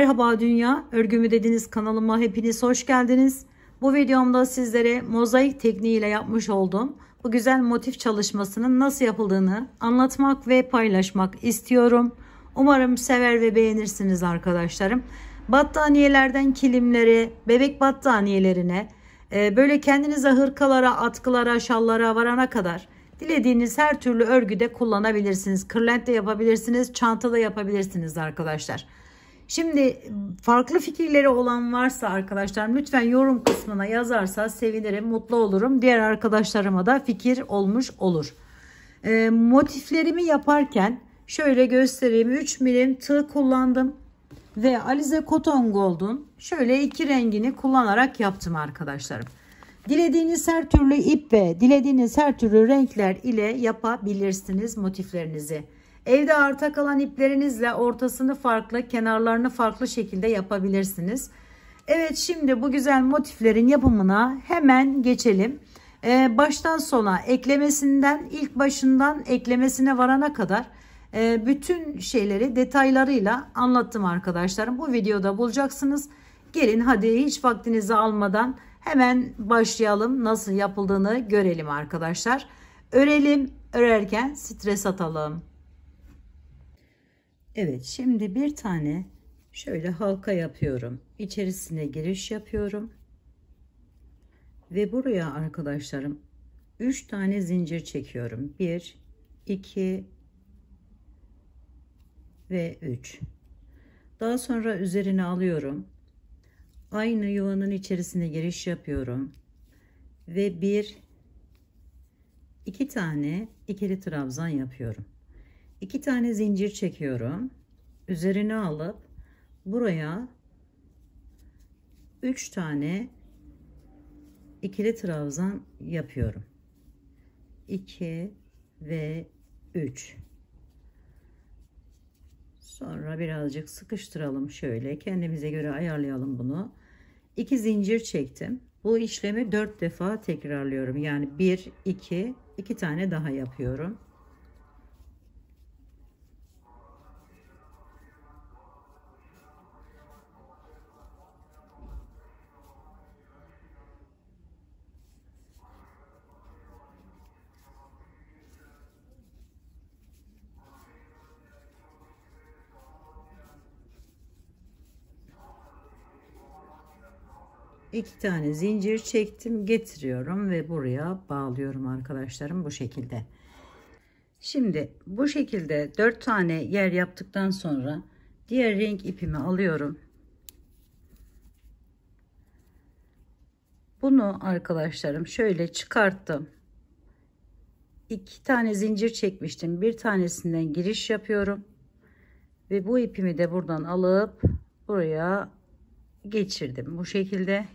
Merhaba dünya, örgümü dediniz kanalıma hepiniz hoş geldiniz. Bu videomda sizlere mozaik tekniğiyle yapmış olduğum bu güzel motif çalışmasının nasıl yapıldığını anlatmak ve paylaşmak istiyorum. Umarım sever ve beğenirsiniz arkadaşlarım. Battaniyelerden kilimlere, bebek battaniyelerine, böyle kendinize hırkalara, atkılara, şallara varana kadar dilediğiniz her türlü örgüde kullanabilirsiniz. Kırlent de yapabilirsiniz, çanta da yapabilirsiniz arkadaşlar. Şimdi farklı fikirleri olan varsa arkadaşlarım lütfen yorum kısmına yazarsa sevinirim, mutlu olurum. Diğer arkadaşlarıma da fikir olmuş olur. Motiflerimi yaparken şöyle göstereyim. 3 milim tığ kullandım ve Alize Cotton Gold'un şöyle iki rengini kullanarak yaptım arkadaşlarım. Dilediğiniz her türlü ip ve dilediğiniz her türlü renkler ile yapabilirsiniz motiflerinizi. Evde arta kalan iplerinizle ortasını farklı, kenarlarını farklı şekilde yapabilirsiniz. Evet, şimdi bu güzel motiflerin yapımına hemen geçelim. Baştan sona eklemesinden, ilk başından eklemesine varana kadar bütün şeyleri detaylarıyla anlattım arkadaşlarım. Bu videoda bulacaksınız. Gelin hadi hiç vaktinizi almadan hemen başlayalım. Nasıl yapıldığını görelim arkadaşlar. Örelim, örerken stres atalım. Evet, şimdi bir tane şöyle halka yapıyorum. İçerisine giriş yapıyorum. Ve buraya arkadaşlarım 3 tane zincir çekiyorum. 1, 2 ve 3. Daha sonra üzerine alıyorum. Aynı yuvanın içerisine giriş yapıyorum. Ve 2 tane ikili trabzan yapıyorum. 2 tane zincir çekiyorum. Üzerine alıp buraya 3 tane ikili trabzan yapıyorum. 2 ve 3. Sonra birazcık sıkıştıralım, şöyle kendimize göre ayarlayalım bunu. 2 zincir çektim. Bu işlemi 4 defa tekrarlıyorum. Yani 1, 2 tane daha yapıyorum. İki tane zincir çektim, getiriyorum ve buraya bağlıyorum arkadaşlarım, bu şekilde. Şimdi bu şekilde 4 tane yer yaptıktan sonra diğer renk ipimi alıyorum. Bunu arkadaşlarım şöyle çıkarttım. 2 tane zincir çekmiştim. Bir tanesinden giriş yapıyorum. Ve bu ipimi de buradan alıp buraya geçirdim. Bu şekilde.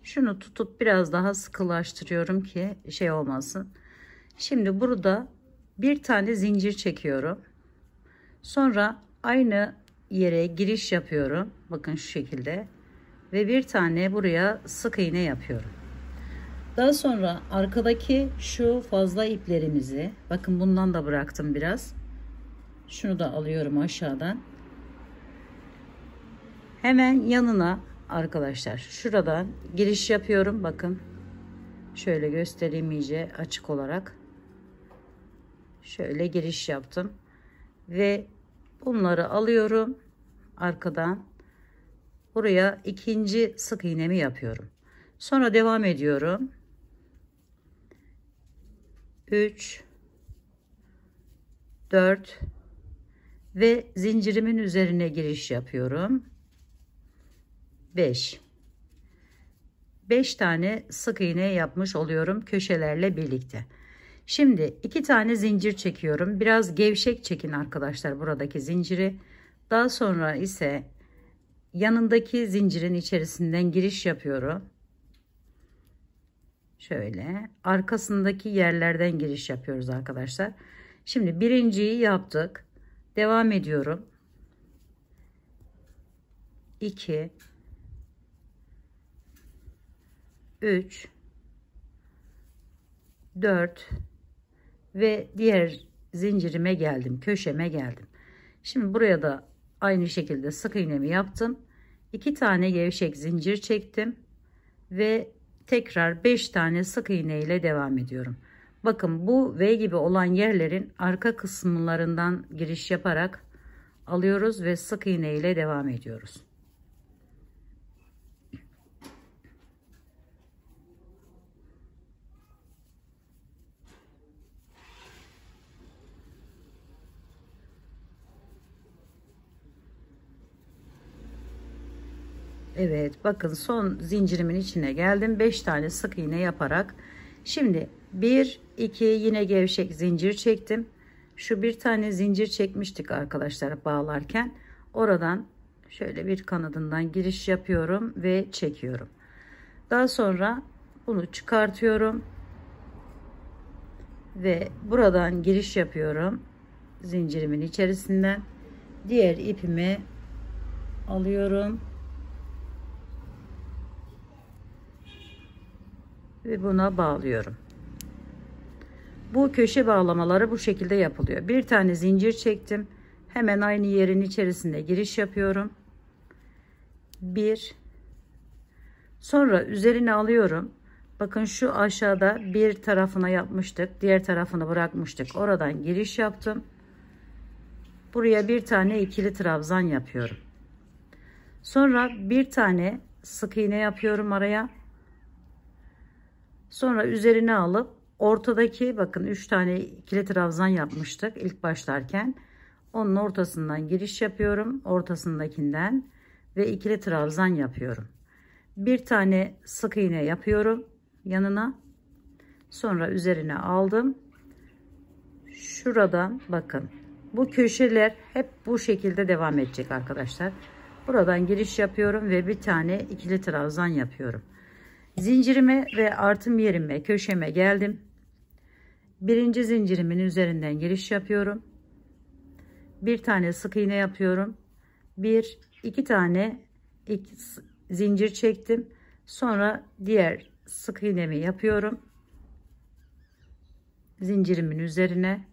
Şunu tutup biraz daha sıkılaştırıyorum ki şey olmasın. Şimdi burada bir tane zincir çekiyorum. Sonra aynı yere giriş yapıyorum. Bakın şu şekilde. Ve bir tane buraya sık iğne yapıyorum. Daha sonra arkadaki şu fazla iplerimizi, bakın bundan da bıraktım biraz. Şunu da alıyorum aşağıdan. Hemen yanına arkadaşlar şuradan giriş yapıyorum. Bakın şöyle göstereyim iyice açık olarak. Şöyle giriş yaptım. Ve bunları alıyorum arkadan. Buraya ikinci sık iğnemi yapıyorum. Sonra devam ediyorum. 3 4 ve zincirimin üzerine giriş yapıyorum. 5 tane sık iğne yapmış oluyorum köşelerle birlikte. Şimdi 2 tane zincir çekiyorum. Biraz gevşek çekin arkadaşlar buradaki zinciri. Daha sonra ise yanındaki zincirin içerisinden giriş yapıyorum. Şöyle arkasındaki yerlerden giriş yapıyoruz arkadaşlar. Şimdi birinciyi yaptık. Devam ediyorum. 2 3 4 ve diğer zincirime geldim, köşeme geldim. Şimdi buraya da aynı şekilde sık iğnemi yaptım. 2 tane gevşek zincir çektim ve tekrar 5 tane sık iğne ile devam ediyorum. Bakın bu V gibi olan yerlerin arka kısımlarından giriş yaparak alıyoruz ve sık iğne ile devam ediyoruz. Evet, bakın son zincirimin içine geldim. 5 tane sık iğne yaparak şimdi 1 2 yine gevşek zincir çektim. Şu bir tane zincir çekmiştik arkadaşlar bağlarken, oradan şöyle bir kanadından giriş yapıyorum ve çekiyorum. Daha sonra bunu çıkartıyorum ve buradan giriş yapıyorum zincirimin içerisinden. Diğer ipimi alıyorum ve buna bağlıyorum. Bu köşe bağlamaları bu şekilde yapılıyor. Bir tane zincir çektim. Hemen aynı yerin içerisinde giriş yapıyorum. Bir. Sonra üzerine alıyorum. Bakın şu aşağıda bir tarafına yapmıştık. Diğer tarafını bırakmıştık. Oradan giriş yaptım. Buraya bir tane ikili trabzan yapıyorum. Sonra bir tane sık iğne yapıyorum araya. Sonra üzerine alıp ortadaki, bakın 3 tane ikili trabzan yapmıştık ilk başlarken. Onun ortasından giriş yapıyorum. Ortasındakinden ve ikili trabzan yapıyorum. Bir tane sık iğne yapıyorum yanına. Sonra üzerine aldım. Şuradan bakın. Bu köşeler hep bu şekilde devam edecek arkadaşlar. Buradan giriş yapıyorum ve bir tane ikili trabzan yapıyorum. Zincirime ve artım yerime, köşeme geldim. Birinci zincirimin üzerinden giriş yapıyorum. Bir tane sık iğne yapıyorum. Bir, iki tane zincir çektim. Sonra diğer sık iğnemi yapıyorum. Zincirimin üzerine.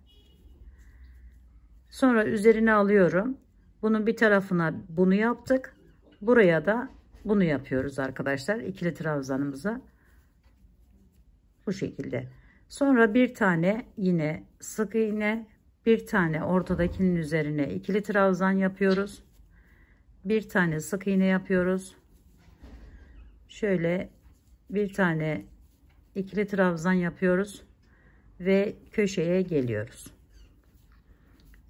Sonra üzerine alıyorum. Bunun bir tarafına bunu yaptık. Buraya da bunu yapıyoruz arkadaşlar. İkili trabzanımıza. Bu şekilde. Sonra bir tane yine sık iğne, bir tane ortadakinin üzerine ikili trabzan yapıyoruz. Bir tane sık iğne yapıyoruz. Şöyle bir tane ikili trabzan yapıyoruz ve köşeye geliyoruz.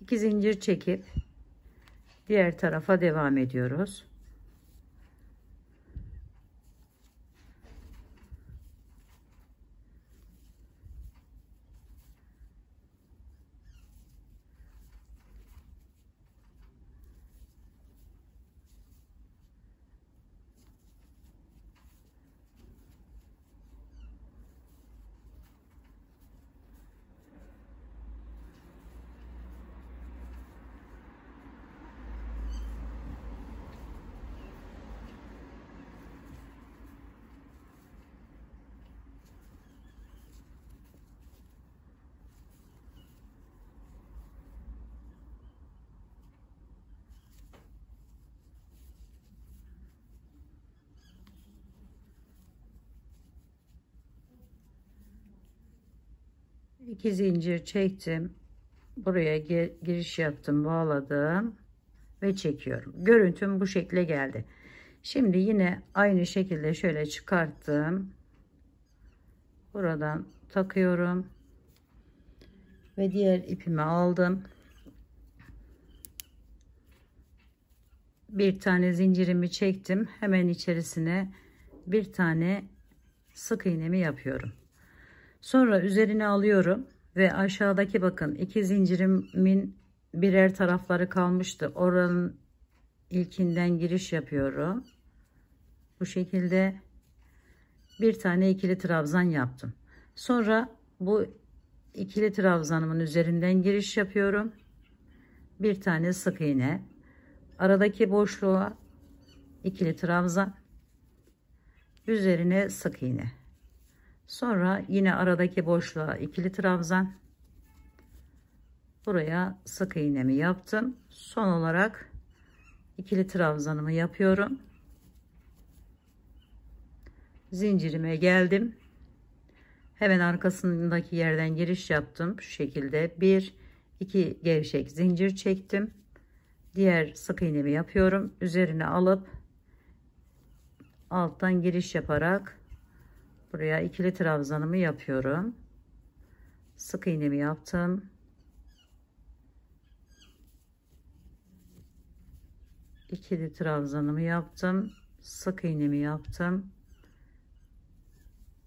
2 zincir çekip diğer tarafa devam ediyoruz. İki zincir çektim. Buraya giriş yaptım, bağladım ve çekiyorum. Görüntüm bu şekle geldi. Şimdi yine aynı şekilde şöyle çıkarttım. Buradan takıyorum ve diğer ipimi aldım. Bir tane zincirimi çektim. Hemen içerisine bir tane sık iğnemi yapıyorum. Sonra üzerine alıyorum ve aşağıdaki, bakın, iki zincirimin birer tarafları kalmıştı. Oranın ilkinden giriş yapıyorum. Bu şekilde bir tane ikili trabzan yaptım. Sonra bu ikili trabzanımın üzerinden giriş yapıyorum. Bir tane sık iğne. Aradaki boşluğa ikili trabzan. Üzerine sık iğne. Sonra yine aradaki boşluğa ikili trabzan. Buraya sık iğnemi yaptım. Son olarak ikili trabzanımı yapıyorum. Zincirime geldim. Hemen arkasındaki yerden giriş yaptım. Şu şekilde 1-2 gevşek zincir çektim. Diğer sık iğnemi yapıyorum. Üzerine alıp alttan giriş yaparak buraya ikili trabzanımı yapıyorum. Sık iğnemi yaptım. İkili trabzanımı yaptım. Sık iğnemi yaptım.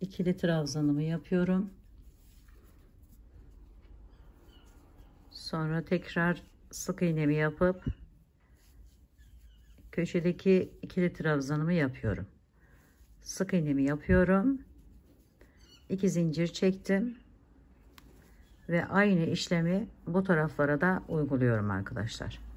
İkili trabzanımı yapıyorum. Sonra tekrar sık iğnemi yapıp köşedeki ikili trabzanımı yapıyorum. Sık iğnemi yapıyorum. 2 zincir çektim ve aynı işlemi bu taraflara da uyguluyorum arkadaşlar.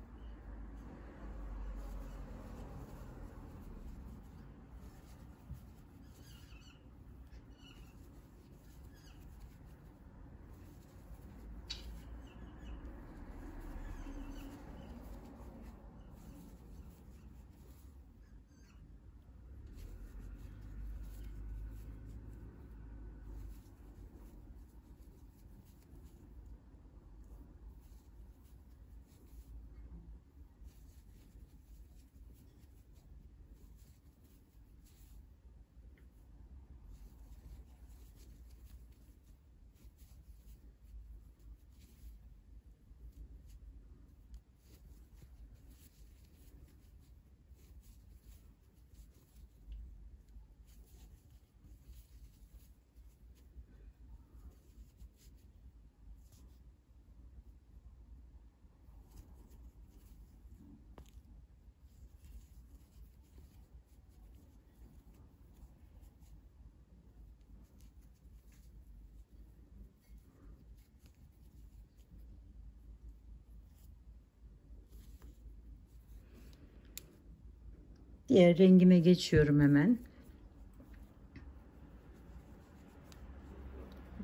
Diğer rengime geçiyorum hemen.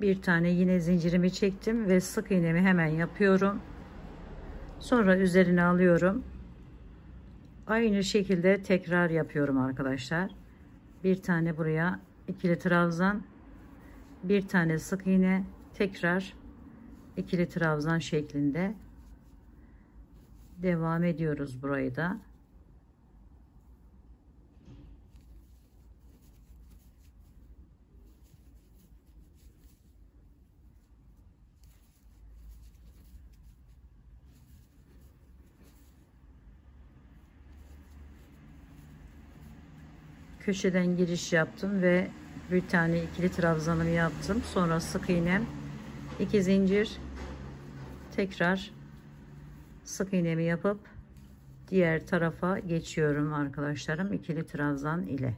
Bir tane yine zincirimi çektim ve sık iğnemi hemen yapıyorum. Sonra üzerine alıyorum. Aynı şekilde tekrar yapıyorum arkadaşlar. Bir tane buraya ikili trabzan, bir tane sık iğne, tekrar ikili trabzan şeklinde devam ediyoruz burayı da. Köşeden giriş yaptım ve bir tane ikili trabzanımı yaptım. Sonra sık iğnem, 2 zincir, tekrar sık iğnemi yapıp diğer tarafa geçiyorum arkadaşlarım, ikili trabzan ile.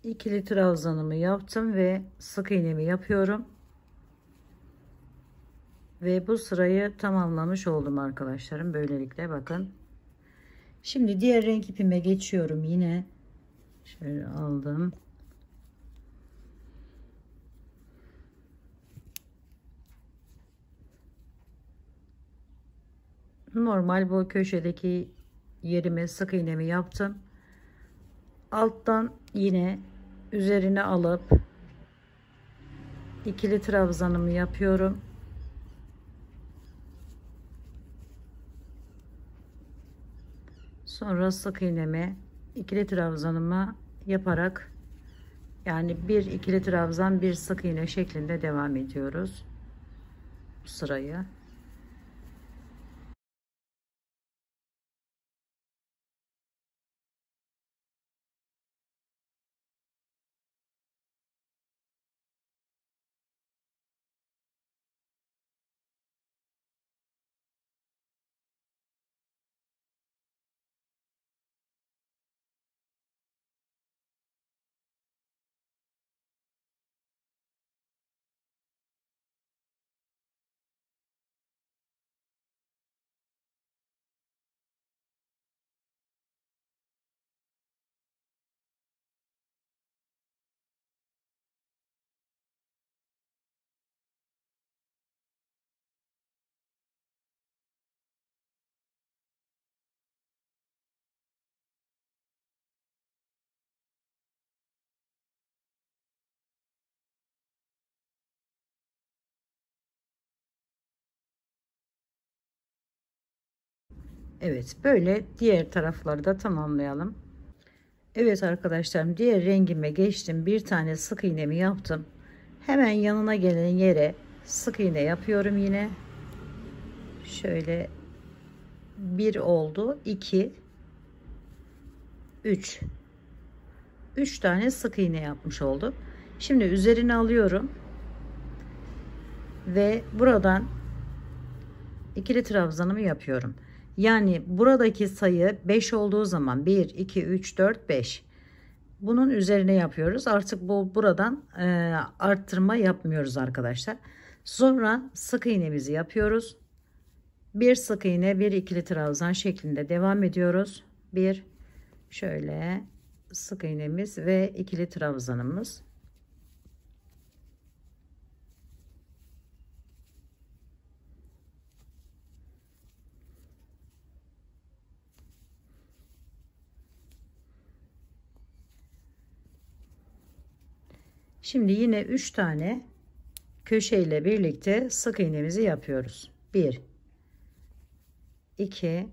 ikili trabzanımı yaptım ve sık iğnemi yapıyorum. Ve bu sırayı tamamlamış oldum arkadaşlarım. Böylelikle bakın. Şimdi diğer renk ipime geçiyorum yine. Şöyle aldım. Normal bu köşedeki yerime sık iğnemi yaptım. Alttan yine üzerine alıp ikili trabzanımı yapıyorum. Sonra sık iğnemi ikili trabzanımı yaparak, yani bir ikili trabzan bir sık iğne şeklinde devam ediyoruz bu sırayı. Evet, böyle diğer tarafları da tamamlayalım. Evet arkadaşlarım, diğer rengime geçtim. Bir tane sık iğnemi yaptım. Hemen yanına gelen yere sık iğne yapıyorum yine. Şöyle bir oldu, 2, 3. 3 tane sık iğne yapmış olduk. Şimdi üzerine alıyorum ve buradan ikili trabzanımı yapıyorum. Yani buradaki sayı 5 olduğu zaman 1, 2, 3, 4, 5. Bunun üzerine yapıyoruz. Artık bu buradan arttırma yapmıyoruz arkadaşlar. Sonra sık iğnemizi yapıyoruz. Bir sık iğne, bir ikili trabzan şeklinde devam ediyoruz. Bir şöyle sık iğnemiz ve ikili trabzanımız. Şimdi yine 3 tane köşe ile birlikte sık iğnemizi yapıyoruz. 1, 2,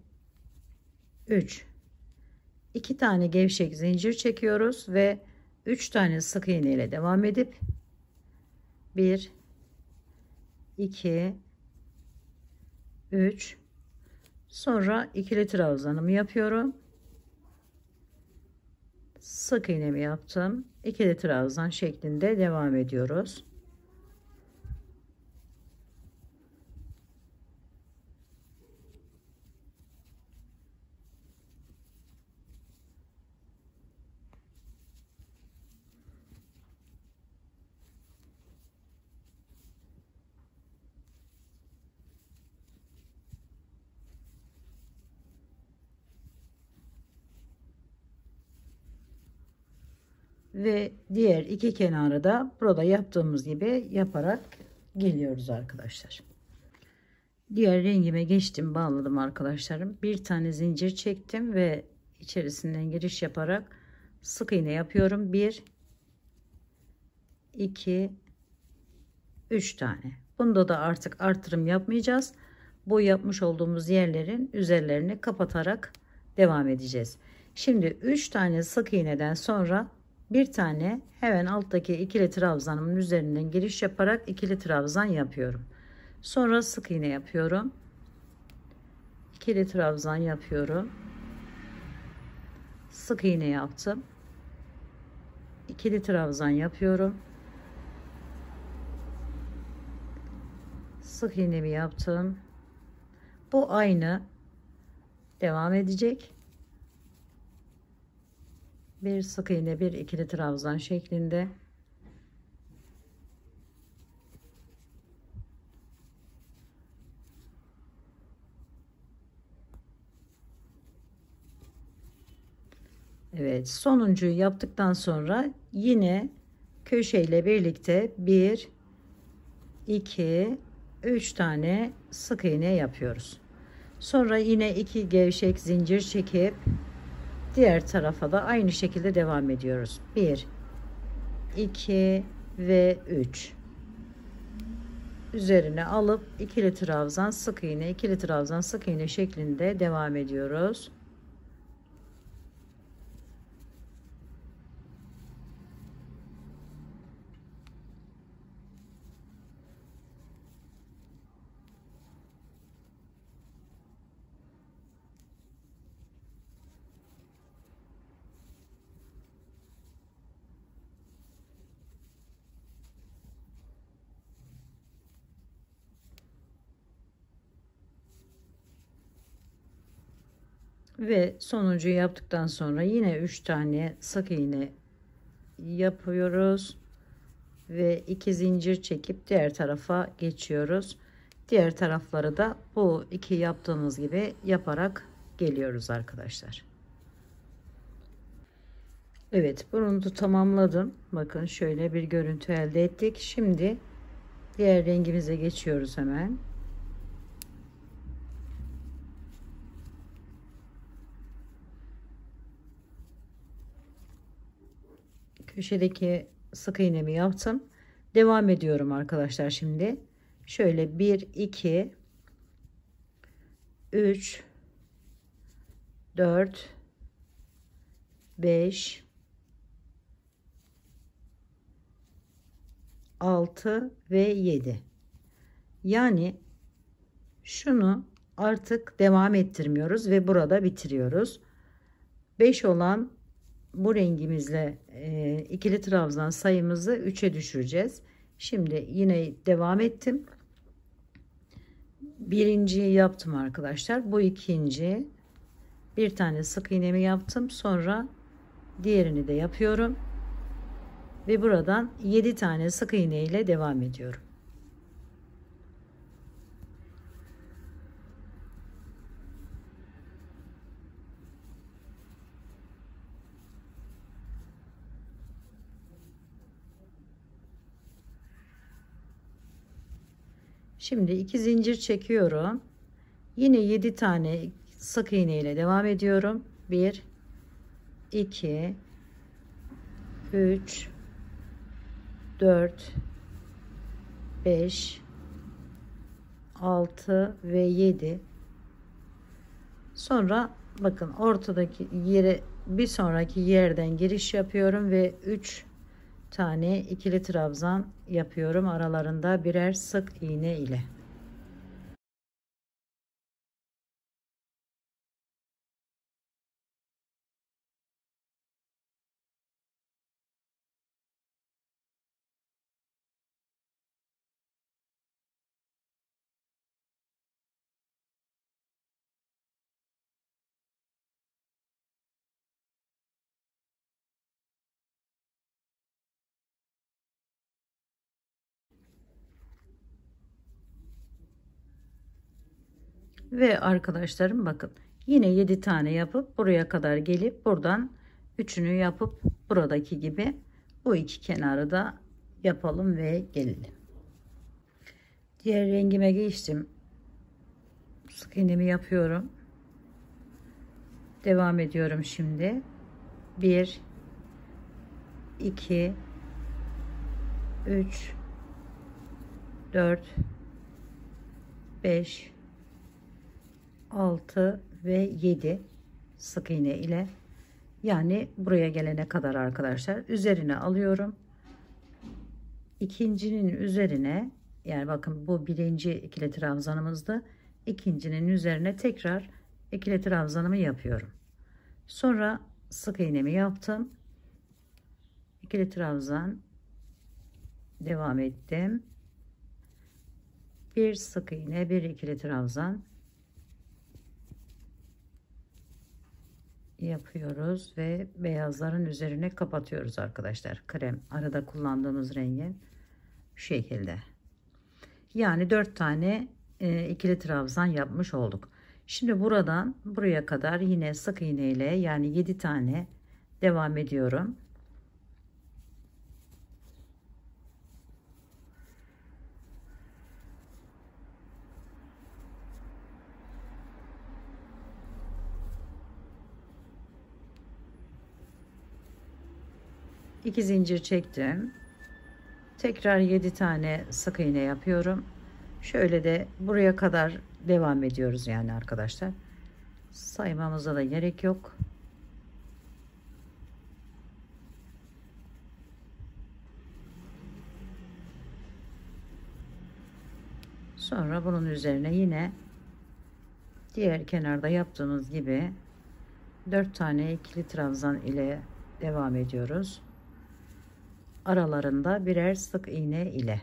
3. 2 tane gevşek zincir çekiyoruz ve 3 tane sık iğne ile devam edip 1, 2, 3, sonra ikili trabzanımı yapıyorum. Sık iğnemi yaptım. İkili trabzan şeklinde devam ediyoruz. Ve diğer iki kenarı da burada yaptığımız gibi yaparak geliyoruz arkadaşlar. Diğer rengime geçtim, bağladım arkadaşlarım. Bir tane zincir çektim ve içerisinden giriş yaparak sık iğne yapıyorum. 1, 2, 3 tane. Bunda da artık artırım yapmayacağız. Bu yapmış olduğumuz yerlerin üzerlerini kapatarak devam edeceğiz. Şimdi 3 tane sık iğneden sonra bir tane hemen alttaki ikili trabzanımın üzerinden giriş yaparak ikili trabzan yapıyorum. Sonra sık iğne yapıyorum. İkili trabzan yapıyorum. Sık iğne yaptım. İkili trabzan yapıyorum. Sık iğnemi yaptım. Bu aynı devam edecek. Bir sık iğne, bir ikili trabzan şeklinde. Evet, sonuncuyu yaptıktan sonra yine köşeyle birlikte 1 2 3 tane sık iğne yapıyoruz. Sonra yine 2 gevşek zincir çekip diğer tarafa da aynı şekilde devam ediyoruz. 1 2 ve 3. Üzerine alıp ikili trabzan, sık iğne, ikili trabzan, sık iğne şeklinde devam ediyoruz. Ve sonuncuyu yaptıktan sonra yine 3 tane sık iğne yapıyoruz ve 2 zincir çekip diğer tarafa geçiyoruz. Diğer tarafları da bu iki yaptığımız gibi yaparak geliyoruz arkadaşlar. Evet, bunu da tamamladım. Bakın şöyle bir görüntü elde ettik. Şimdi diğer rengimize geçiyoruz hemen. Köşedeki sık iğnemi yaptım. Devam ediyorum arkadaşlar şimdi. Şöyle 1 2 3 4 5 6 ve 7. Yani şunu artık devam ettirmiyoruz ve burada bitiriyoruz. 5 olan bu rengimizle ikili trabzan sayımızı 3'e düşüreceğiz. Şimdi yine devam ettim. Birinciyi yaptım arkadaşlar. Bu ikinci. Bir tane sık iğnemi yaptım. Sonra diğerini de yapıyorum. Ve buradan 7 tane sık iğne ile devam ediyorum. Şimdi 2 zincir çekiyorum. Yine 7 tane sık iğne ile devam ediyorum. 1 2 3 4 5 6 ve 7. Sonra bakın ortadaki yere bir sonraki yerden giriş yapıyorum ve 3 tane ikili trabzan yapıyorum aralarında birer sık iğne ile. Ve arkadaşlarım bakın yine 7 tane yapıp buraya kadar gelip buradan üçünü yapıp buradaki gibi bu iki kenarı da yapalım ve gelelim. Diğer rengime geçtim. Sık iğnemi yapıyorum. Devam ediyorum şimdi. 1 2 3 4 5 6 ve 7 sık iğne ile, yani buraya gelene kadar arkadaşlar üzerine alıyorum. İkincinin üzerine, yani bakın bu birinci ikili trabzanımızdı. İkincinin üzerine tekrar ikili trabzanımı yapıyorum. Sonra sık iğnemi yaptım. İkili trabzan devam ettim. Bir sık iğne, bir ikili trabzan, yapıyoruz ve beyazların üzerine kapatıyoruz arkadaşlar. Krem arada kullandığımız rengin şu şekilde. Yani 4 tane ikili trabzan yapmış olduk. Şimdi buradan buraya kadar yine sık iğne ile yani 7 tane devam ediyorum. İki zincir çektim. Tekrar 7 tane sık iğne yapıyorum. Şöyle de buraya kadar devam ediyoruz yani arkadaşlar. Saymamıza da gerek yok. Sonra bunun üzerine yine diğer kenarda yaptığımız gibi 4 tane ikili trabzan ile devam ediyoruz. Aralarında birer sık iğne ile.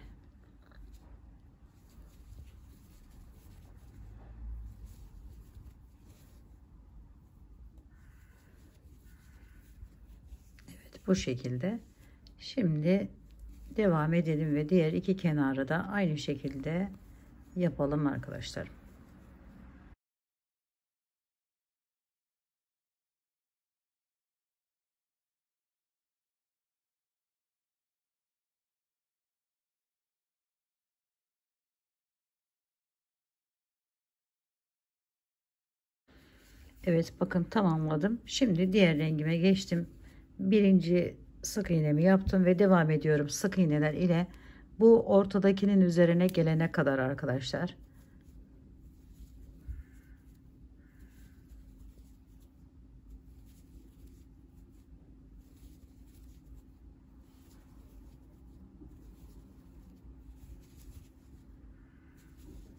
Evet, bu şekilde. Şimdi devam edelim ve diğer iki kenarı da aynı şekilde yapalım arkadaşlar. Evet, bakın tamamladım. Şimdi diğer rengime geçtim. Birinci sık iğnemi yaptım ve devam ediyorum sık iğneler ile bu ortadakinin üzerine gelene kadar arkadaşlar.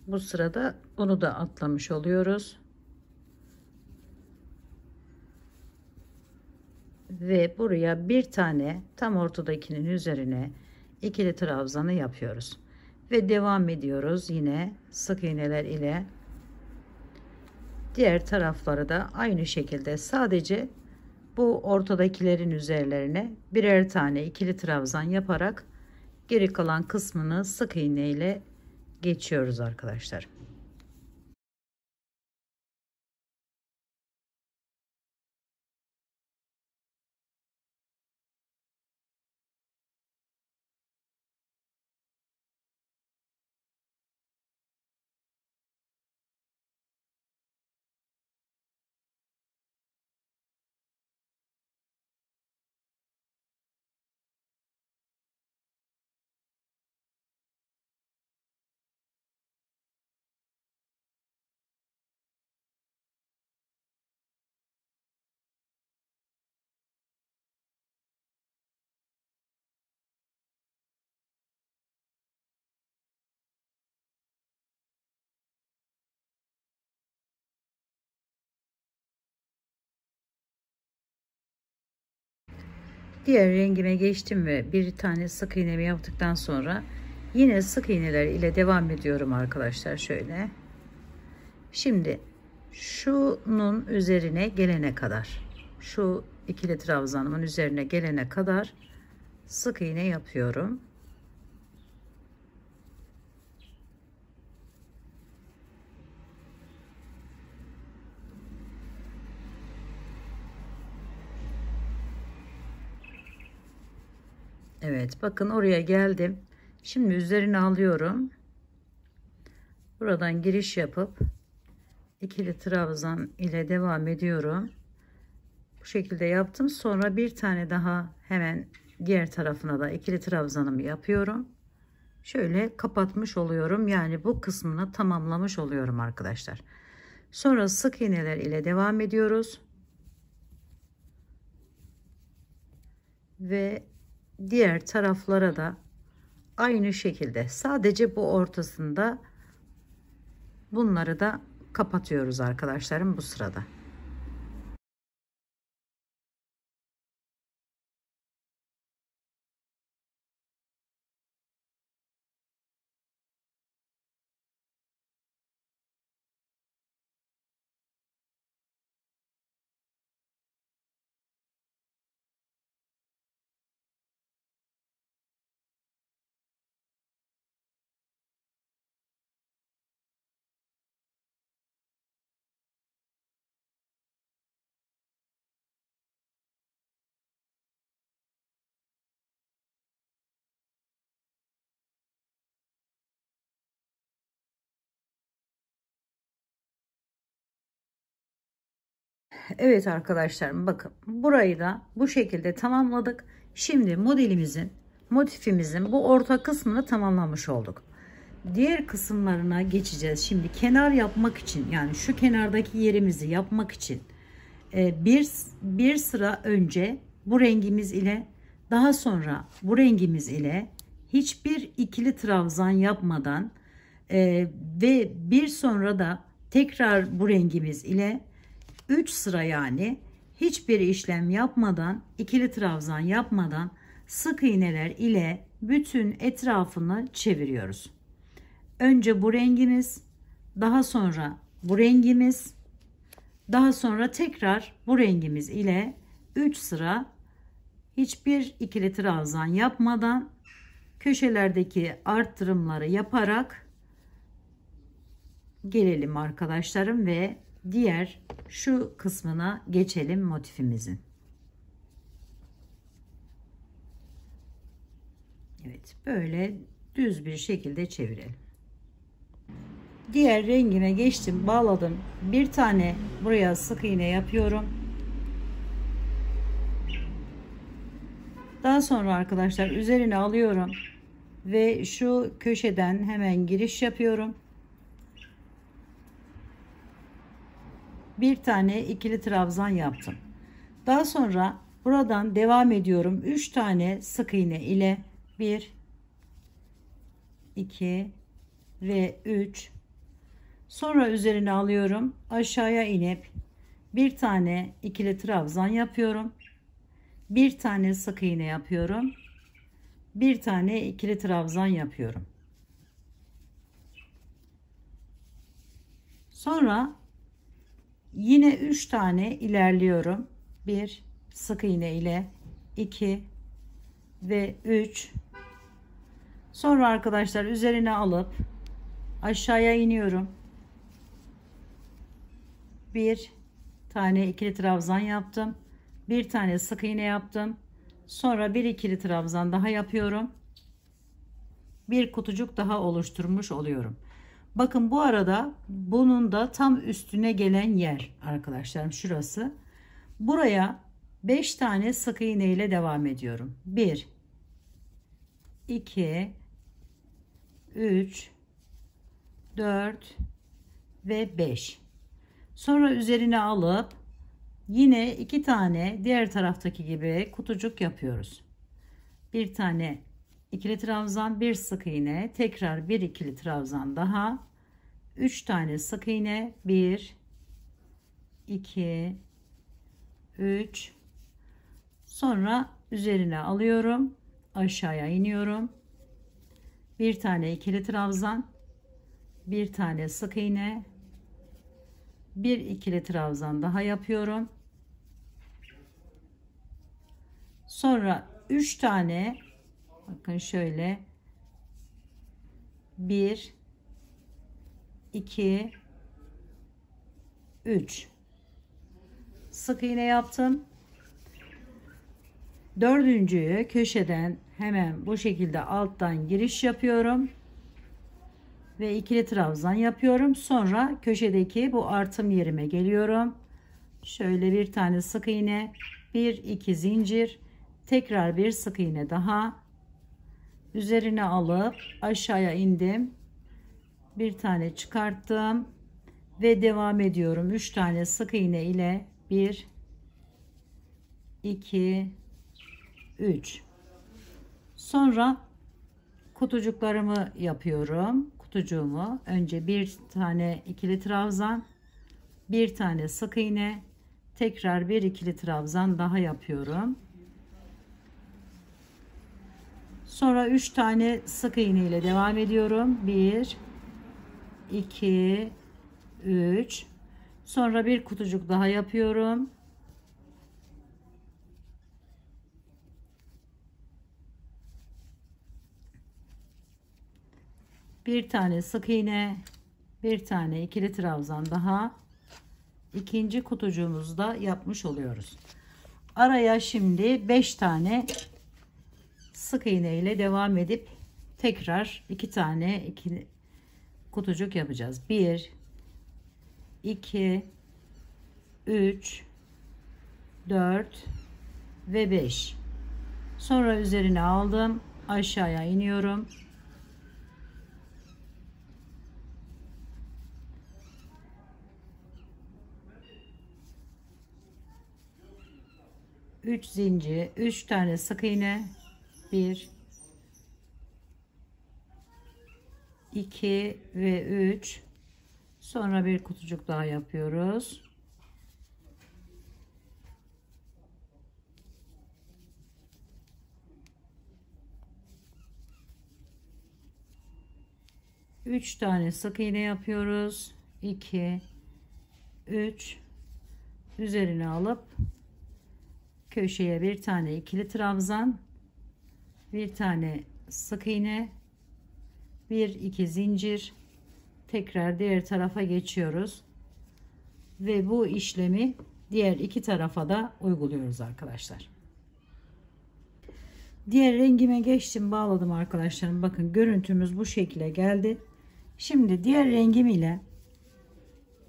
Bu sırada bunu da atlamış oluyoruz. Ve buraya bir tane tam ortadakinin üzerine ikili trabzanı yapıyoruz. Ve devam ediyoruz yine sık iğneler ile. Diğer tarafları da aynı şekilde sadece bu ortadakilerin üzerlerine birer tane ikili trabzan yaparak geri kalan kısmını sık iğne ile geçiyoruz arkadaşlar. Diğer rengime geçtim ve bir tane sık iğnemi yaptıktan sonra yine sık iğneler ile devam ediyorum arkadaşlar. Şöyle. Şimdi şunun üzerine gelene kadar, şu ikili trabzanımın üzerine gelene kadar sık iğne yapıyorum. Evet, bakın oraya geldim. Şimdi üzerine alıyorum. Buradan giriş yapıp ikili trabzan ile devam ediyorum. Bu şekilde yaptım. Sonra bir tane daha hemen diğer tarafına da ikili trabzanımı yapıyorum. Şöyle kapatmış oluyorum. Yani bu kısmını tamamlamış oluyorum arkadaşlar. Sonra sık iğneler ile devam ediyoruz. Ve diğer taraflara da aynı şekilde sadece bu ortasında bunları da kapatıyoruz arkadaşlarım bu sırada. Evet arkadaşlarım, bakın burayı da bu şekilde tamamladık. Şimdi motifimizin bu orta kısmını tamamlamış olduk. Diğer kısımlarına geçeceğiz. Şimdi kenar yapmak için, yani şu kenardaki yerimizi yapmak için bir sıra önce bu rengimiz ile, daha sonra bu rengimiz ile hiçbir ikili trabzan yapmadan ve bir sonra da tekrar bu rengimiz ile 3 sıra, yani hiçbir işlem yapmadan, ikili trabzan yapmadan sık iğneler ile bütün etrafını çeviriyoruz. Önce bu rengimiz, daha sonra bu rengimiz, daha sonra tekrar bu rengimiz ile 3 sıra hiçbir ikili trabzan yapmadan köşelerdeki arttırımları yaparak gelelim arkadaşlarım ve diğer şu kısmına geçelim motifimizin. Evet, böyle düz bir şekilde çevirelim. Diğer rengime geçtim, bağladım. Bir tane buraya sık iğne yapıyorum. Daha sonra arkadaşlar üzerine alıyorum ve şu köşeden hemen giriş yapıyorum. Bir tane ikili trabzan yaptım. Daha sonra buradan devam ediyorum. 3 tane sık iğne ile 1, 2 ve 3. Sonra üzerine alıyorum. Aşağıya inip bir tane ikili trabzan yapıyorum. Bir tane sık iğne yapıyorum. Bir tane ikili trabzan yapıyorum. Sonra yine 3 tane ilerliyorum. 1 sık iğne ile 2 ve 3. Sonra arkadaşlar üzerine alıp aşağıya iniyorum. Bir tane ikili trabzan yaptım. Bir tane sık iğne yaptım. Sonra bir ikili trabzan daha yapıyorum. Bir kutucuk daha oluşturmuş oluyorum. Bakın bu arada bunun da tam üstüne gelen yer arkadaşlarım şurası. Buraya 5 tane sık iğne ile devam ediyorum. 1 2 3 4 ve 5. Sonra üzerine alıp yine 2 tane diğer taraftaki gibi kutucuk yapıyoruz. Bir tane ikili trabzan, bir sık iğne, tekrar bir ikili trabzan daha, 3 tane sık iğne, 1 2 3. Sonra üzerine alıyorum, aşağıya iniyorum. Bir tane ikili trabzan, bir tane sık iğne, bir ikili trabzan daha yapıyorum. Sonra 3 tane, bakın şöyle, 1 2 3 sık iğne yaptım. Dördüncüyü köşeden hemen bu şekilde alttan giriş yapıyorum ve ikili trabzan yapıyorum. Sonra köşedeki bu artım yerime geliyorum. Şöyle bir tane sık iğne, 1 2 zincir, tekrar bir sık iğne daha, üzerine alıp aşağıya indim, bir tane çıkarttım ve devam ediyorum. 3 tane sık iğne ile 1 2 3. Sonra kutucuklarımı yapıyorum. Kutucuğumu önce bir tane ikili trabzan, bir tane sık iğne, tekrar bir ikili trabzan daha yapıyorum. Sonra 3 tane sık iğne ile devam ediyorum. 1 2 3. Sonra bir kutucuk daha yapıyorum. Bir tane sık iğne, bir tane ikili trabzan daha, ikinci kutucuğumuzu da yapmış oluyoruz. Araya şimdi 5 tane sık iğne ile devam edip tekrar 2 tane kutucuk yapacağız. 1 2 3 4 ve 5. Sonra üzerine aldım, aşağıya iniyorum. 3 zincir, 3 tane sık iğne, 1 2 ve 3. Sonra bir kutucuk daha yapıyoruz. Üç tane sık iğne yapıyoruz. 2 3 üzerine alıp köşeye bir tane ikili trabzan, bir tane sık iğne, 1 2 zincir, tekrar diğer tarafa geçiyoruz ve bu işlemi diğer iki tarafa da uyguluyoruz arkadaşlar. Diğer rengime geçtim, bağladım arkadaşlarım. Bakın görüntümüz bu şekilde geldi. Şimdi diğer rengim ile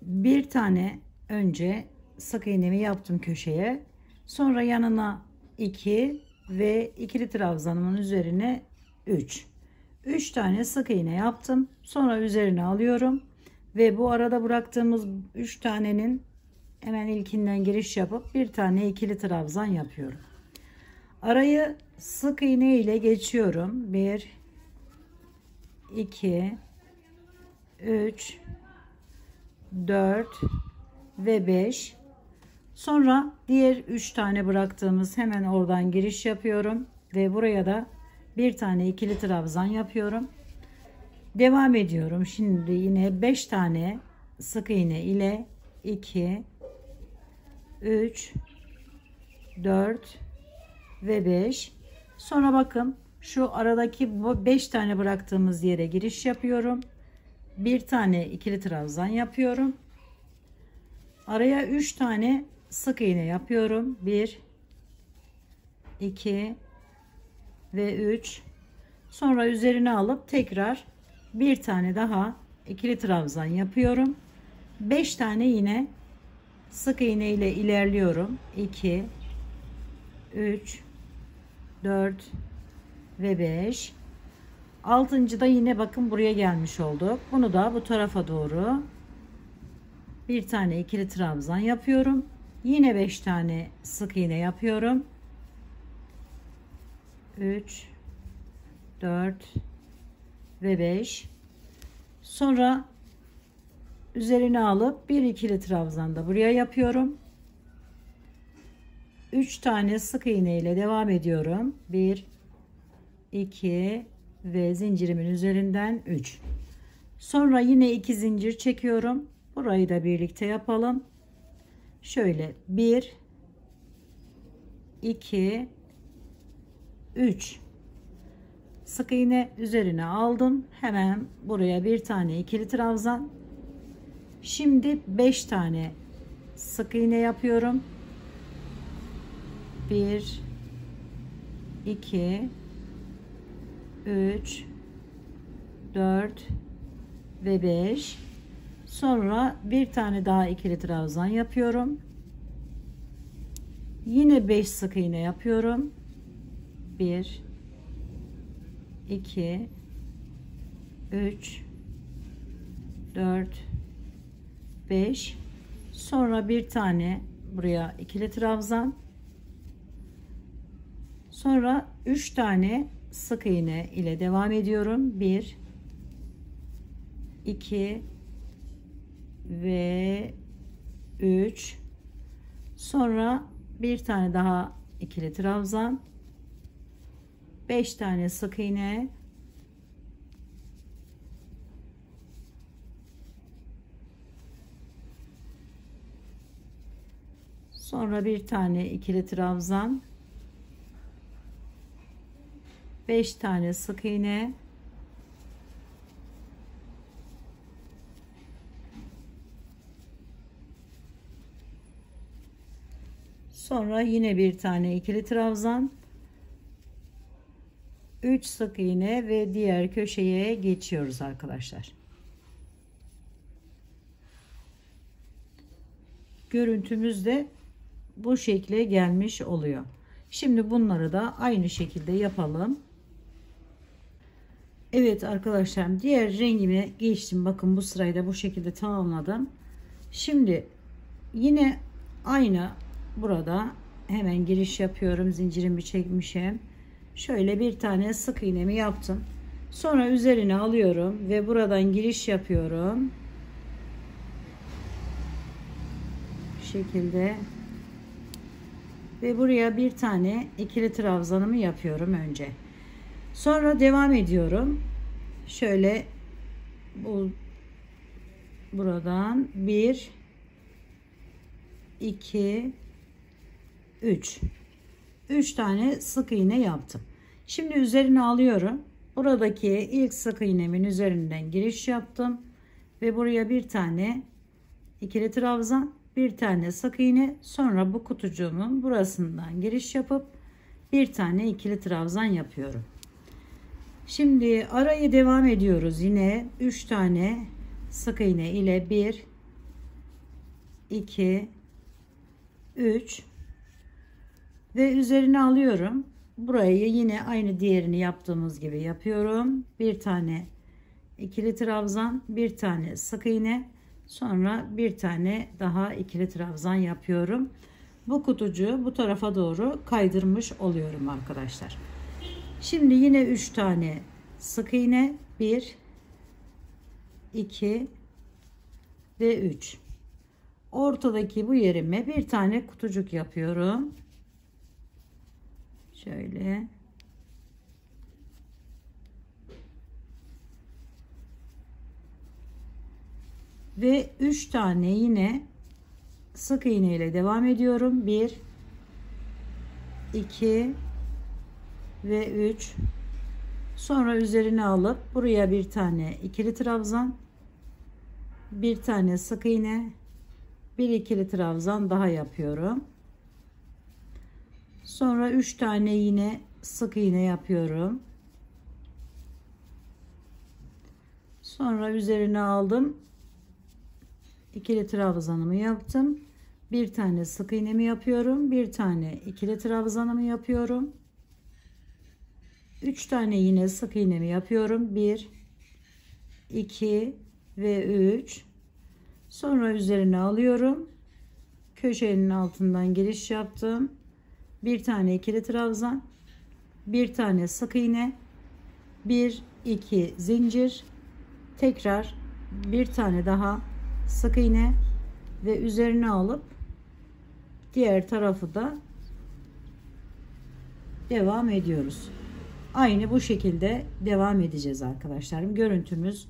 bir tane önce sık iğnemi yaptım köşeye, sonra yanına 2 ve ikili trabzanımın üzerine 3 tane sık iğne yaptım. Sonra üzerine alıyorum ve bu arada bıraktığımız 3 tanenin hemen ilkinden giriş yapıp bir tane ikili trabzan yapıyorum. Arayı sık iğne ile geçiyorum. 1 2 3 4 ve 5. Sonra diğer 3 tane bıraktığımız hemen oradan giriş yapıyorum ve buraya da bir tane ikili trabzan yapıyorum. Devam ediyorum. Şimdi yine 5 tane sık iğne ile 2 3 4 ve 5. Sonra bakın şu aradaki bu 5 tane bıraktığımız yere giriş yapıyorum. Bir tane ikili trabzan yapıyorum. Araya 3 tane sık iğne yapıyorum. 1 2 ve 3. Sonra üzerine alıp tekrar bir tane daha ikili trabzan yapıyorum. 5 tane yine sık iğne ile ilerliyorum. 2 3 4 ve 5. Altıncı da yine bakın buraya gelmiş olduk. Bunu da bu tarafa doğru bir tane ikili trabzan yapıyorum. Yine 5 tane sık iğne yapıyorum. 3 4 ve 5. Sonra üzerine alıp bir ikili trabzan da buraya yapıyorum. 3 tane sık iğne ile devam ediyorum. 1 2 ve zincirimin üzerinden 3. Sonra yine 2 zincir çekiyorum. Burayı da birlikte yapalım. Şöyle 1 2 3 sık iğne üzerine aldım. Hemen buraya bir tane ikili trabzan. Şimdi 5 tane sık iğne yapıyorum. 1 2 3 4 ve 5. Sonra bir tane daha ikili trabzan yapıyorum. Yine 5 sık iğne yapıyorum. 1 2 3 4 5. Sonra bir tane buraya ikili trabzan. Sonra 3 tane sık iğne ile devam ediyorum. 1 2 ve 3. Sonra bir tane daha ikili trabzan. 5 tane sık iğne. Sonra bir tane ikili trabzan. 5 tane sık iğne. Sonra yine bir tane ikili trabzan. 3 sık iğne ve diğer köşeye geçiyoruz arkadaşlar. Görüntümüz de bu şekle gelmiş oluyor. Şimdi bunları da aynı şekilde yapalım. Evet arkadaşlar, diğer rengime geçtim. Bakın bu sırayı da bu şekilde tamamladım. Şimdi yine aynı burada hemen giriş yapıyorum. Zincirimi çekmişim. Şöyle bir tane sık iğnemi yaptım. Sonra üzerine alıyorum ve buradan giriş yapıyorum. Bu şekilde. Ve buraya bir tane ikili trabzanımı yapıyorum önce. Sonra devam ediyorum. Şöyle buradan 1 2 3 tane sık iğne yaptım. Şimdi üzerine alıyorum. Buradaki ilk sık iğnemin üzerinden giriş yaptım ve buraya bir tane ikili trabzan, bir tane sık iğne, sonra bu kutucuğumun burasından giriş yapıp bir tane ikili trabzan yapıyorum. Şimdi arayı devam ediyoruz. Yine 3 tane sık iğne ile 1 2 3 ve üzerine alıyorum. Burayı yine aynı diğerini yaptığımız gibi yapıyorum. Bir tane ikili trabzan, bir tane sık iğne, sonra bir tane daha ikili trabzan yapıyorum. Bu kutucuğu bu tarafa doğru kaydırmış oluyorum arkadaşlar. Şimdi yine 3 tane sık iğne, 1 2 ve 3. Ortadaki bu yerime bir tane kutucuk yapıyorum. Şöyle. Ve 3 tane yine sık iğne ile devam ediyorum. 1 2 ve 3. Sonra üzerine alıp buraya bir tane ikili trabzan, bir tane sık iğne, bir ikili trabzan daha yapıyorum. Sonra 3 tane yine sık iğne yapıyorum. Sonra üzerine aldım. İkili trabzanımı yaptım. Bir tane sık iğnemi yapıyorum. Bir tane ikili trabzanımı yapıyorum. 3 tane yine sık iğnemi yapıyorum. 1 2 ve 3. Sonra üzerine alıyorum. Köşenin altından giriş yaptım. Bir tane ikili trabzan, bir tane sık iğne, 1 2 zincir, tekrar bir tane daha sık iğne ve üzerine alıp diğer tarafı da devam ediyoruz. Aynı bu şekilde devam edeceğiz arkadaşlarım. Görüntümüz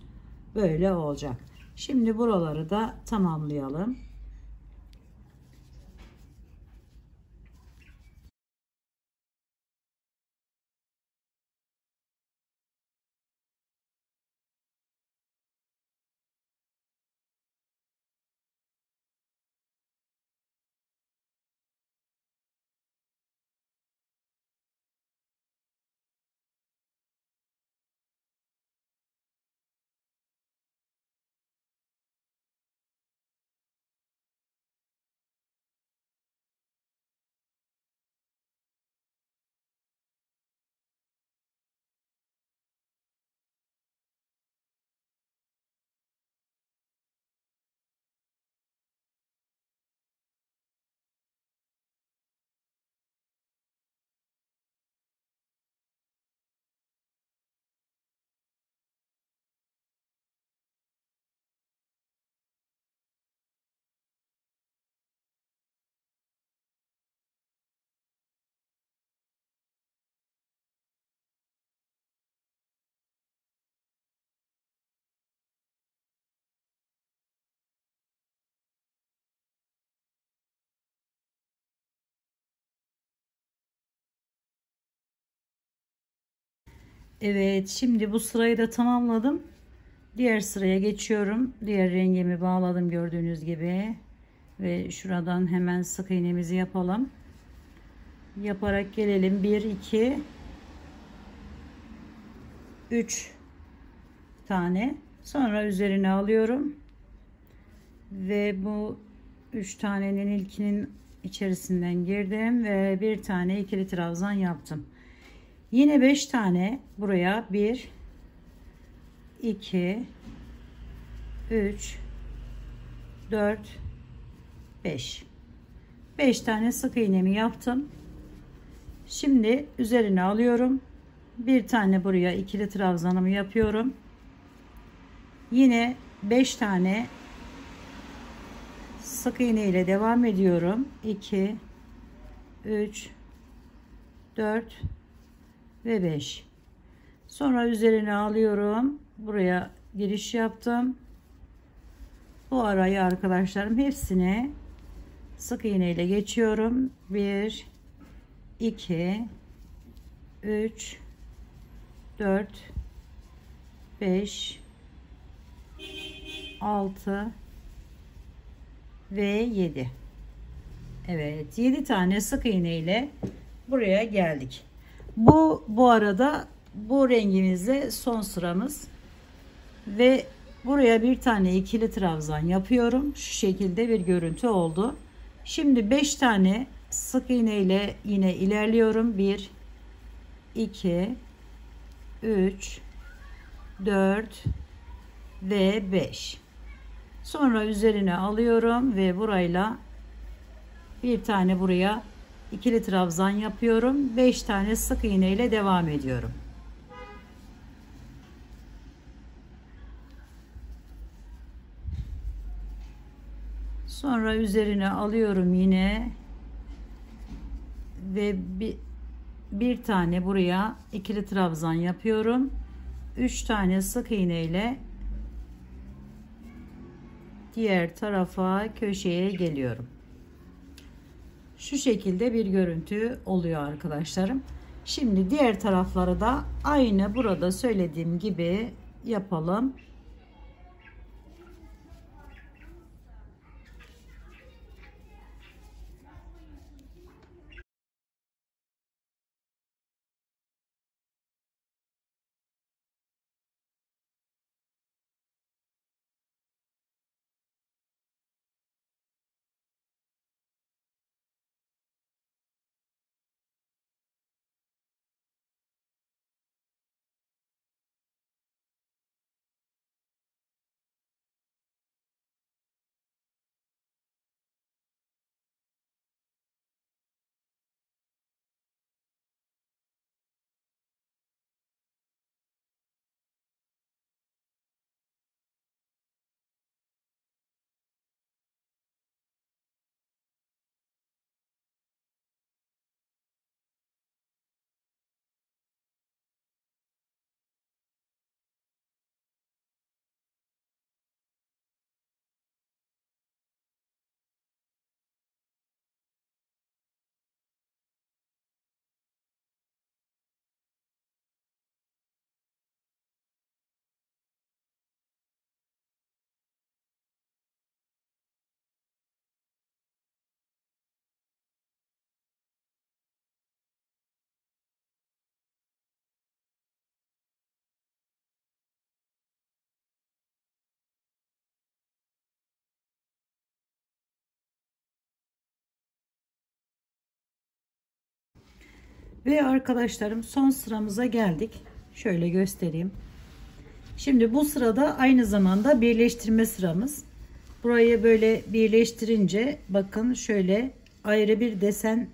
böyle olacak. Şimdi buraları da tamamlayalım. Evet, şimdi bu sırayı da tamamladım. Diğer sıraya geçiyorum. Diğer rengimi bağladım gördüğünüz gibi. Ve şuradan hemen sık iğnemizi yapalım. Yaparak gelelim. 1 2 3 tane. Sonra üzerine alıyorum. Ve bu 3 tanenin ilkinin içerisinden girdim ve bir tane ikili trabzan yaptım. Yine 5 tane buraya 1 2 3 4 5 tane sık iğnemi yaptım. Şimdi üzerine alıyorum. Bir tane buraya ikili trabzanımı yapıyorum. Yine 5 tane sık iğne ile devam ediyorum. 2 3 4 ve 5. Sonra üzerine alıyorum. Buraya giriş yaptım. Bu arayı arkadaşlarım hepsine sık iğne ile geçiyorum. 1 2 3 4 5 6 ve 7. Evet, 7 tane sık iğne ile buraya geldik. Bu arada bu rengimizde son sıramız ve buraya bir tane ikili trabzan yapıyorum. Şu şekilde bir görüntü oldu. Şimdi 5 tane sık iğne ile yine ilerliyorum. 1 2 3 4 ve 5. Sonra üzerine alıyorum ve burayla bir tane buraya ikili trabzan yapıyorum. 5 tane sık iğne ile devam ediyorum. Sonra üzerine alıyorum yine ve bir tane buraya ikili trabzan yapıyorum. 3 tane sık iğne ile diğer tarafa, köşeye geliyorum. Şu şekilde bir görüntü oluyor arkadaşlarım. Şimdi diğer tarafları da aynı burada söylediğim gibi yapalım. Ve arkadaşlarım son sıramıza geldik. Şöyle göstereyim. Şimdi bu sırada aynı zamanda birleştirme sıramız. Burayı böyle birleştirince bakın şöyle ayrı bir desen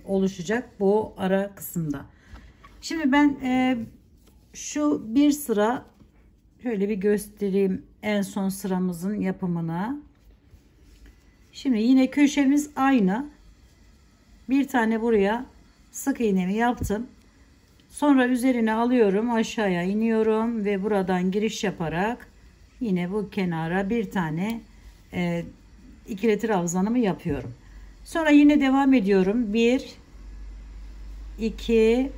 oluşacak bu ara kısımda. Şimdi ben şu bir sıra şöyle bir göstereyim en son sıramızın yapımını. Şimdi yine köşemiz aynı. Bir tane buraya sık iğnemi yaptım. Sonra üzerine alıyorum, aşağıya iniyorum ve buradan giriş yaparak yine bu kenara bir tane ikili trabzanımı yapıyorum. Sonra yine devam ediyorum. 1 2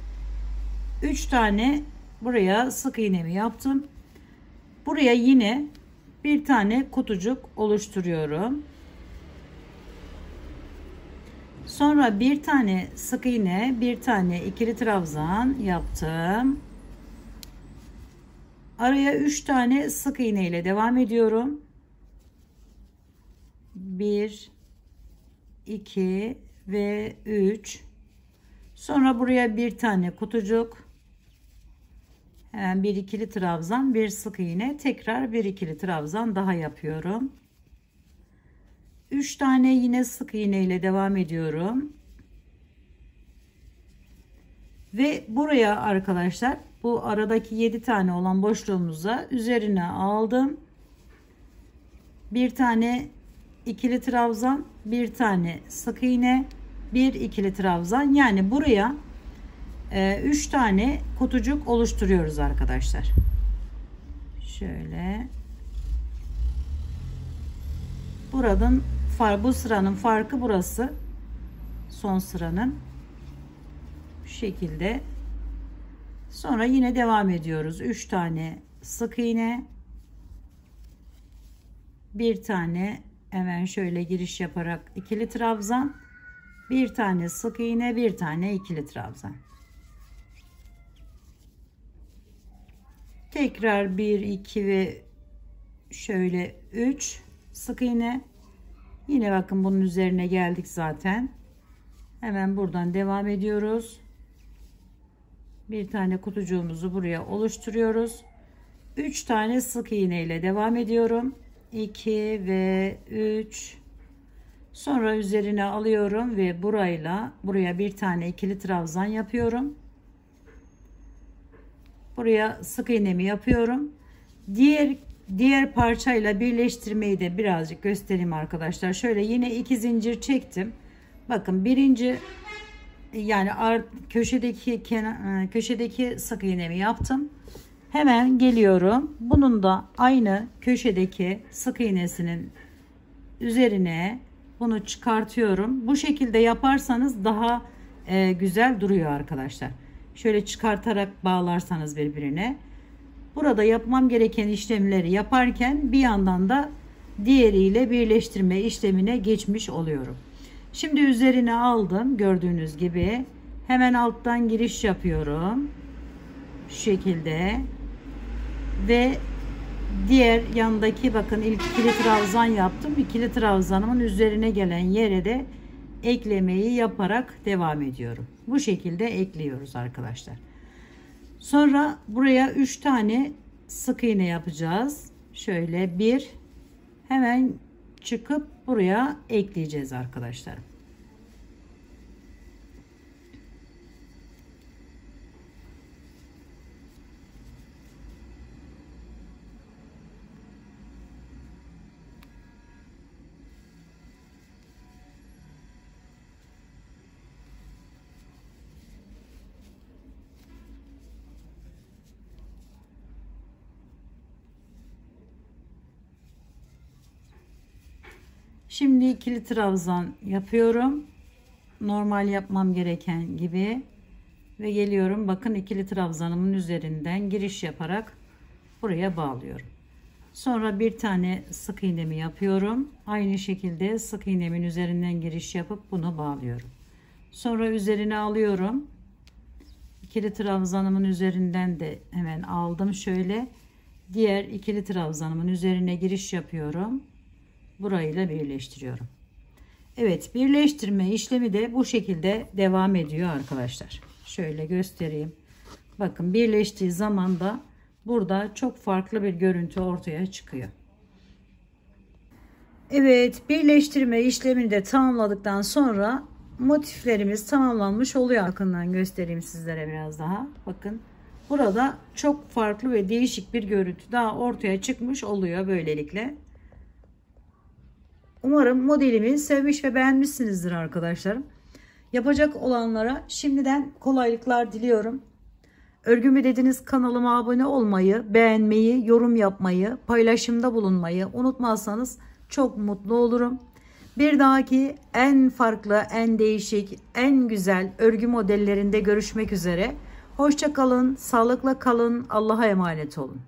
3 tane buraya sık iğnemi yaptım. Buraya yine bir tane kutucuk oluşturuyorum. Sonra bir tane sık iğne, bir tane ikili trabzan yaptım. Araya 3 tane sık iğne ile devam ediyorum. 1 2 ve 3. Sonra buraya bir tane kutucuk. Hemen bir ikili trabzan, bir sık iğne, tekrar bir ikili trabzan daha yapıyorum. 3 tane yine sık iğne ile devam ediyorum. Ve buraya arkadaşlar bu aradaki 7 tane olan boşluğumuza üzerine aldım. Bir tane ikili trabzan, bir tane sık iğne, bir ikili trabzan. Yani buraya 3 tane kutucuk oluşturuyoruz arkadaşlar. Şöyle. Buradan bu sıranın farkı burası. Son sıranın. Bu şekilde. Sonra yine devam ediyoruz. 3 tane sık iğne. Bir tane hemen şöyle giriş yaparak ikili trabzan. Bir tane sık iğne, bir tane ikili trabzan. Tekrar 1, 2 ve şöyle 3 sık iğne. Yine bakın bunun üzerine geldik zaten. Hemen buradan devam ediyoruz. Bir tane kutucuğumuzu buraya oluşturuyoruz. 3 tane sık iğne ile devam ediyorum. 2 ve 3. Sonra üzerine alıyorum ve buraya bir tane ikili trabzan yapıyorum. Buraya sık iğnemi yapıyorum. Diğer parçayla birleştirmeyi de birazcık göstereyim arkadaşlar. Şöyle yine 2 zincir çektim. Bakın birinci yani köşedeki sık iğnemi yaptım. Hemen geliyorum. Bunun da aynı köşedeki sık iğnesinin üzerine bunu çıkartıyorum. Bu şekilde yaparsanız daha güzel duruyor arkadaşlar. Şöyle çıkartarak bağlarsanız birbirine. Burada yapmam gereken işlemleri yaparken bir yandan da diğeriyle birleştirme işlemine geçmiş oluyorum. Şimdi üzerine aldım. Gördüğünüz gibi hemen alttan giriş yapıyorum. Şu şekilde. Ve diğer yandaki bakın ilk ikili trabzan yaptım. İkili trabzanımın üzerine gelen yere de eklemeyi yaparak devam ediyorum. Bu şekilde ekliyoruz arkadaşlar. Sonra buraya 3 tane sık iğne yapacağız. Şöyle bir hemen çıkıp buraya ekleyeceğiz arkadaşlar. Şimdi ikili trabzan yapıyorum. Normal yapmam gereken gibi. Ve geliyorum. Bakın ikili trabzanımın üzerinden giriş yaparak buraya bağlıyorum. Sonra bir tane sık iğnemi yapıyorum. Aynı şekilde sık iğnemin üzerinden giriş yapıp bunu bağlıyorum. Sonra üzerine alıyorum. İkili trabzanımın üzerinden de hemen aldım. Şöyle diğer ikili trabzanımın üzerine giriş yapıyorum. Burayla birleştiriyorum. Evet, birleştirme işlemi de bu şekilde devam ediyor arkadaşlar. Şöyle göstereyim. Bakın birleştiği zaman da burada çok farklı bir görüntü ortaya çıkıyor. Evet, birleştirme işlemini de tamamladıktan sonra motiflerimiz tamamlanmış oluyor. Yakından göstereyim sizlere biraz daha. Bakın burada çok farklı ve değişik bir görüntü daha ortaya çıkmış oluyor böylelikle. Umarım modelimi sevmiş ve beğenmişsinizdir arkadaşlarım. Yapacak olanlara şimdiden kolaylıklar diliyorum. Örgümü dediniz kanalıma abone olmayı, beğenmeyi, yorum yapmayı, paylaşımda bulunmayı unutmazsanız çok mutlu olurum. Bir dahaki en farklı, en değişik, en güzel örgü modellerinde görüşmek üzere. Hoşça kalın, sağlıkla kalın, Allah'a emanet olun.